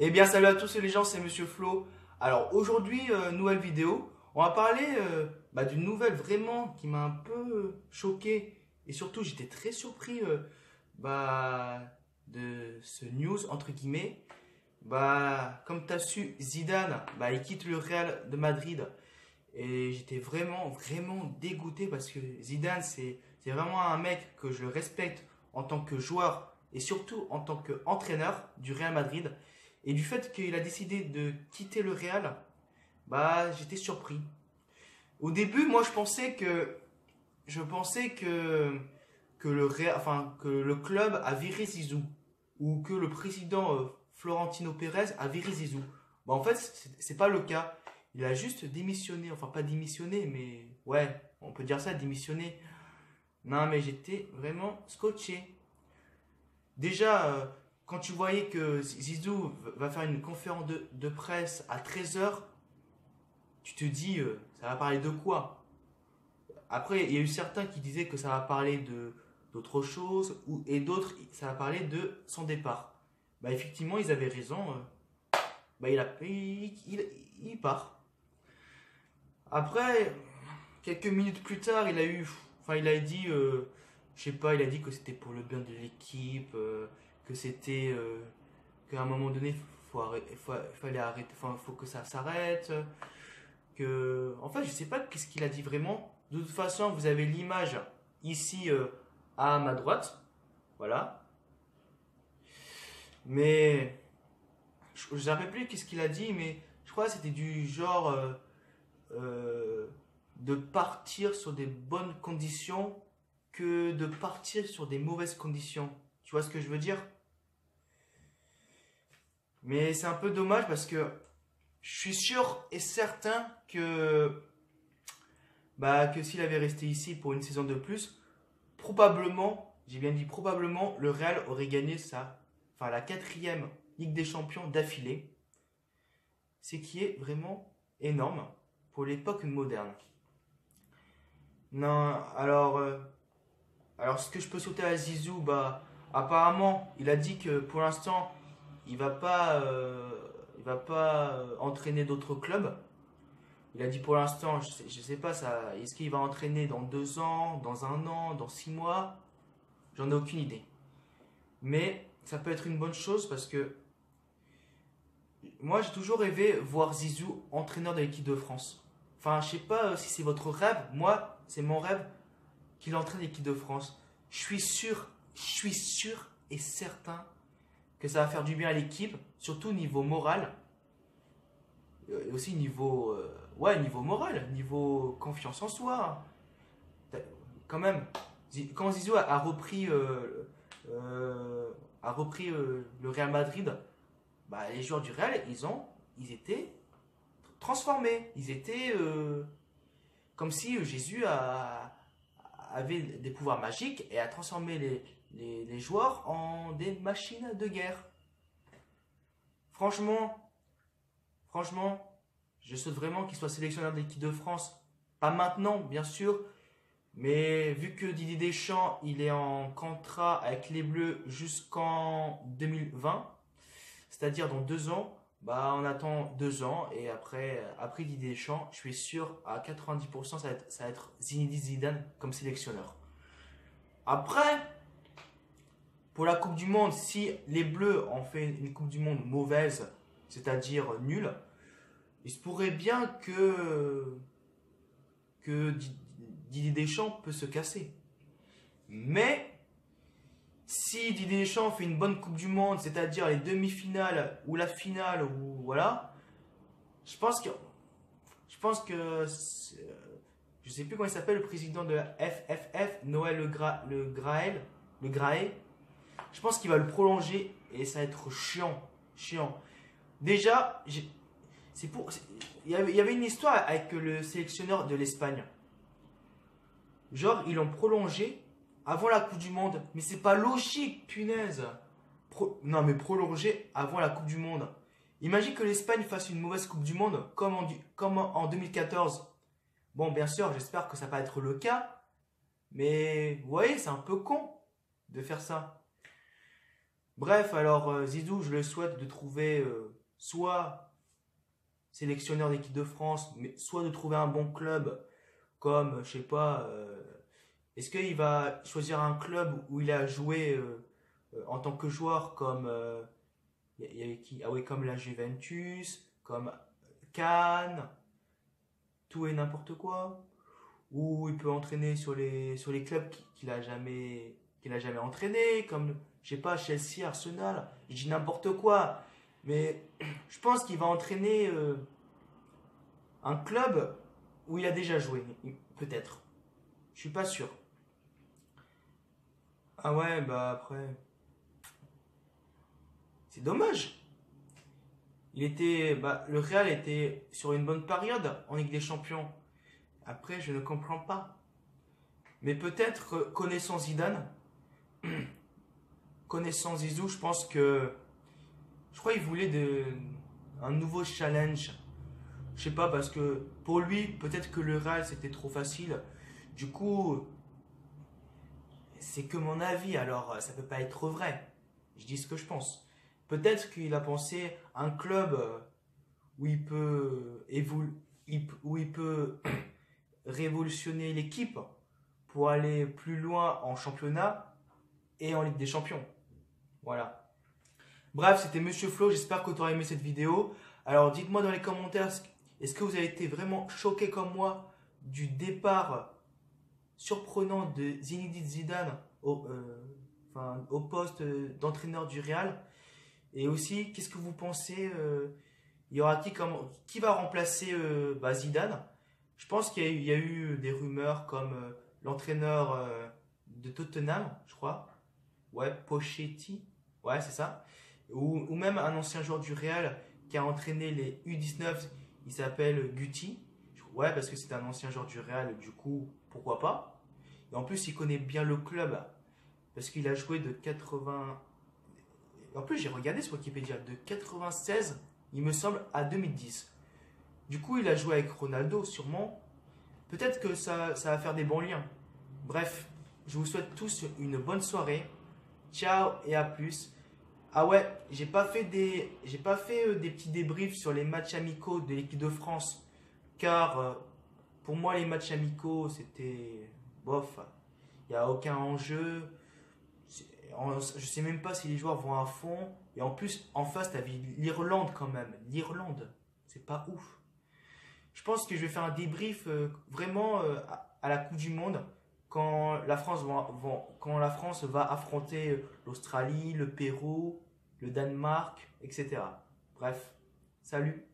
Eh bien, salut à tous les gens, c'est Monsieur Flo. Alors aujourd'hui, nouvelle vidéo. On va parler d'une nouvelle vraiment qui m'a un peu choqué. Et surtout, j'étais très surpris bah, de ce news, entre guillemets. Comme tu as su, Zidane, il quitte le Real de Madrid. Et j'étais vraiment, vraiment dégoûté parce que Zidane, c'est vraiment un mec que je respecte en tant que joueur et surtout en tant qu'entraîneur du Real Madrid. Et du fait qu'il a décidé de quitter le Real, j'étais surpris. Au début, moi, je pensais que le Real, enfin, que le club a viré Zizou ou que le président Florentino Pérez a viré Zizou. En fait, c'est pas le cas. Il a juste démissionné, enfin pas démissionné, mais ouais, on peut dire ça, démissionné. Non, mais j'étais vraiment scotché. Déjà, quand tu voyais que Zizou va faire une conférence de presse à 13 h, tu te dis, ça va parler de quoi? Après, il y a eu certains qui disaient que ça va parler d'autre chose, et d'autres, ça va parler de son départ. Effectivement, ils avaient raison. Il part. Après, quelques minutes plus tard, il a dit, je sais pas, il a dit que c'était pour le bien de l'équipe, que c'était, qu'à un moment donné, fallait arrêter, enfin, faut que ça s'arrête, en fait, je sais pas qu'est-ce qu'il a dit vraiment. De toute façon, vous avez l'image ici à ma droite, voilà. Mais je ne savais plus qu'est-ce qu'il a dit, mais je crois que c'était du genre de partir sur des bonnes conditions que de partir sur des mauvaises conditions. Tu vois ce que je veux dire? Mais c'est un peu dommage parce que je suis sûr et certain que s'il avait resté ici pour une saison de plus, probablement, j'ai bien dit probablement, le Real aurait gagné la quatrième Ligue des Champions d'affilée. Ce qui est vraiment énorme pour l'époque moderne. Non, alors ce que je peux sauter à Zizou, apparemment, il a dit que pour l'instant, il va pas entraîner d'autres clubs. Il a dit pour l'instant, je sais pas, est-ce qu'il va entraîner dans 2 ans, dans un an, dans 6 mois? J'en ai aucune idée. Mais ça peut être une bonne chose parce que moi j'ai toujours rêvé voir Zizou entraîneur de l'équipe de France. Enfin, je sais pas si c'est votre rêve, moi c'est mon rêve qu'il entraîne l'équipe de France. Je suis sûr et certain que ça va faire du bien à l'équipe, surtout niveau moral, et aussi niveau moral, niveau confiance en soi. Quand même, quand Zizou a repris le Real Madrid, les joueurs du Real, ils étaient transformés. Ils étaient comme si Jésus avait des pouvoirs magiques et a transformé les joueurs en des machines de guerre. Franchement, franchement, je souhaite vraiment qu'il soit sélectionneur de l'équipe de France. Pas maintenant, bien sûr, mais vu que Didier Deschamps, il est en contrat avec les Bleus jusqu'en 2020, c'est-à-dire dans 2 ans, on attend 2 ans et après Didier Deschamps, je suis sûr à 90% ça va être Zinedine Zidane comme sélectionneur. Après, pour la Coupe du Monde, si les Bleus ont fait une Coupe du Monde mauvaise, c'est-à-dire nulle, il se pourrait bien que Didier Deschamps peut se casser. Mais si Didier Deschamps fait une bonne Coupe du Monde, c'est-à-dire les demi-finales ou la finale, ou voilà, je pense que je sais plus comment il s'appelle, le président de la FFF, Noël Le Graët. Je pense qu'il va le prolonger et ça va être chiant, chiant. Déjà, il y avait une histoire avec le sélectionneur de l'Espagne. Genre, ils l'ont prolongé avant la Coupe du Monde. Mais c'est pas logique, punaise. Non, mais prolonger avant la Coupe du Monde. Imagine que l'Espagne fasse une mauvaise Coupe du Monde comme en 2014. Bon, bien sûr, j'espère que ça va pas être le cas. Mais vous voyez, c'est un peu con de faire ça. Bref, alors Zizou, je le souhaite de trouver soit sélectionneur d'équipe de France, mais soit de trouver un bon club comme, je sais pas, est-ce qu'il va choisir un club où il a joué en tant que joueur comme, il y avait qui? Ah oui, comme la Juventus, comme Cannes, tout et n'importe quoi. Ou il peut entraîner sur les clubs qu'il a jamais entraîné, comme, je sais pas, Chelsea, Arsenal, je dis n'importe quoi. Mais je pense qu'il va entraîner un club où il a déjà joué, peut-être. Je suis pas sûr. Ah ouais, bah après, c'est dommage. Le Real était sur une bonne période en Ligue des Champions. Après, je ne comprends pas. Mais peut-être, connaissant Zidane, connaissant Zizou, je crois qu'il voulait un nouveau challenge. Je sais pas, parce que pour lui, peut-être que le Real c'était trop facile. Du coup, c'est que mon avis, alors ça peut pas être vrai. Je dis ce que je pense. Peut-être qu'il a pensé à un club où il peut où il peut révolutionner l'équipe pour aller plus loin en championnat et en Ligue des Champions. Voilà. Bref, c'était Monsieur Flo, j'espère que tu auras aimé cette vidéo. Alors dites-moi dans les commentaires, est-ce que vous avez été vraiment choqué comme moi du départ surprenant de Zinedine Zidane au poste d'entraîneur du Real? Et aussi, qu'est-ce que vous pensez il y aura qui va remplacer Zidane? Je pense qu'il y a eu des rumeurs comme l'entraîneur de Tottenham, je crois. Ouais, Pochetti. Ouais, c'est ça. Ou même un ancien joueur du Real qui a entraîné les U19, il s'appelle Guti. Ouais, parce que c'est un ancien joueur du Real, du coup, pourquoi pas. Et en plus, il connaît bien le club, parce qu'il a joué de 80... En plus, j'ai regardé sur Wikipédia, de 96, il me semble, à 2010. Du coup, il a joué avec Ronaldo, sûrement. Peut-être que ça va faire des bons liens. Bref, je vous souhaite tous une bonne soirée. Ciao et à plus. Ah ouais, j'ai pas fait des petits débriefs sur les matchs amicaux de l'équipe de France, car pour moi les matchs amicaux c'était bof, il y a aucun enjeu. Je sais même pas si les joueurs vont à fond. Et en plus, en face, t'avais l'Irlande quand même. L'Irlande, c'est pas ouf. Je pense que je vais faire un débrief vraiment à la Coupe du Monde quand quand la France va affronter l'Australie, le Pérou, le Danemark, etc. Bref, salut.